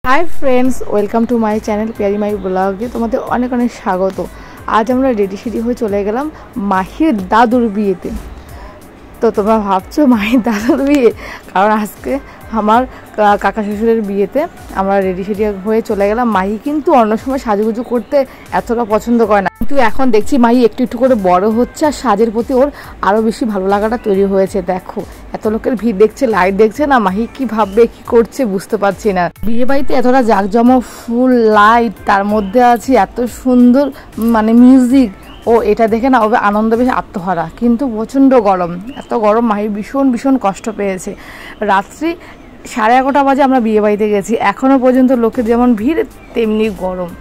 Hi friends welcome to my channel प्यारी my ब्लॉगे तुम्हारे अनेक अनेक स्वागत। आज আমরা রেডি সেডি হয়ে চলে গেলাম মাহির দাদুর বিয়েতে। তো তোমরা ভাবছো মাহির দাদুর বিয়ে, কারণ আজকে আমার কাকা শ্বশুরের বিয়েতে আমরা রেডি সেডি হয়ে চলে গেলাম। মাহি কিন্তু অন্য সময় সাজুগুজু করতে এতটা পছন্দ করে না, কিন্তু এখন দেখছি মাহি একটু একটু করে বড় হচ্ছে আর সাজের প্রতি ওর আরও বেশি ভালো লাগাটা তৈরি হয়েছে। দেখো এত লোকের ভিড় দেখছে, লাইট দেখছে না, মাহি কি ভাববে কি করছে বুঝতে পারছি না। বিয়ে বাড়িতে এতটা জাঁকজমক ফুল লাইট, তার মধ্যে আছে এত সুন্দর মানে মিউজিক, ও এটা দেখে না ওবে আনন্দ বেশি আত্মহারা। কিন্তু প্রচণ্ড গরম, এত গরম মাহি ভীষণ ভীষণ কষ্ট পেয়েছে। রাত্রি 11:30 বাজে আমরা বিয়ে বাড়িতে গেছি, এখনও পর্যন্ত লোকের যেমন ভিড় তেমনি গরম।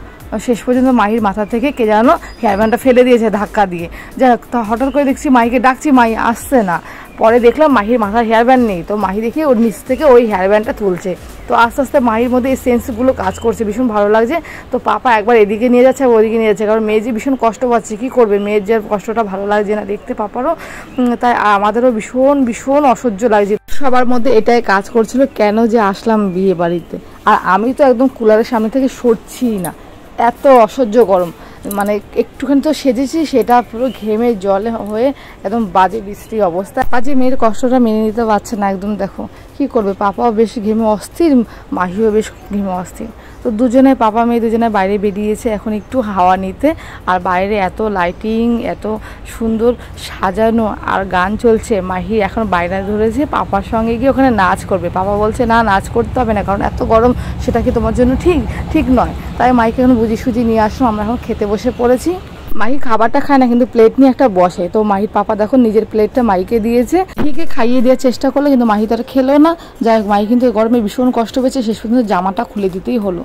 শেষ পর্যন্ত মাহির মাথা থেকে কে যেন হেয়ারব্যান্ডটা ফেলে দিয়েছে ধাক্কা দিয়ে। যাই হোক, হঠাৎ করে দেখছি মাহিকে ডাকছি, মাহি আসছে না। পরে দেখলাম মাহির মাথার হেয়ারব্যান্ড নেই, তো মাহি দেখি ওর নিচ থেকে ওই হেয়ারব্যান্ডটা তুলছে। তো আস্তে আস্তে মাহির মধ্যে এই সেন্সগুলো কাজ করছে, ভীষণ ভালো লাগছে। তো পাপা একবার এদিকে নিয়ে যাচ্ছে আর ওদিকে নিয়ে যাচ্ছে, কারণ মেয়ে যে ভীষণ কষ্ট পাচ্ছে, কী করবে, মেয়ের যে কষ্টটা ভালো লাগছে না দেখতে পাপারও, তাই আমাদেরও ভীষণ ভীষণ অসহ্য লাগছে। সবার মধ্যে এটাই কাজ করছিল, কেন যে আসলাম বিয়ে বাড়িতে। আর আমি তো একদম কুলারের সামনে থেকে সরছিই না, এত অসহ্য গরম। মানে একটুখানি তো সেজেছি, সেটা পুরো ঘেমে জলে হয়ে একদম বাজে বিশ্রী অবস্থা। বাজে মেয়ের কষ্টটা মেনে নিতে পারছে না একদম। দেখো কি করবে, পাপাও বেশ ঘেমে অস্থির, মাহিও বেশ ঘেমে অস্থির। তো দুজনে পাপা মেয়ে দুজনে বাইরে বেরিয়েছে এখন একটু হাওয়া নিতে। আর বাইরে এত লাইটিং, এত সুন্দর সাজানো আর গান চলছে। মাহি এখন বাইরে ধরেছে পাপার সঙ্গে গিয়ে ওখানে নাচ করবে। পাপা বলছে না, নাচ করতে হবে না, কারণ এত গরম, সেটা কি তোমার জন্য ঠিক নয়। তাই মাইকে এখন বুঝি সুজি নিয়ে আসলাম, আমরা এখন খেতে বসে পড়েছি। মাহি খাবারটা খায় না, কিন্তু প্লেট নিয়ে একটা বসে। তো মাহির পাপা দেখো নিজের প্লেটটা মাইকে দিয়েছে, মাহিকে খাইয়ে দেওয়ার চেষ্টা করলো, কিন্তু মাহি তো আর খেলো না। যাই হোক, মাহি কিন্তু গরমে ভীষণ কষ্ট পেয়েছে, শেষ পর্যন্ত জামাটা খুলে দিতেই হলো।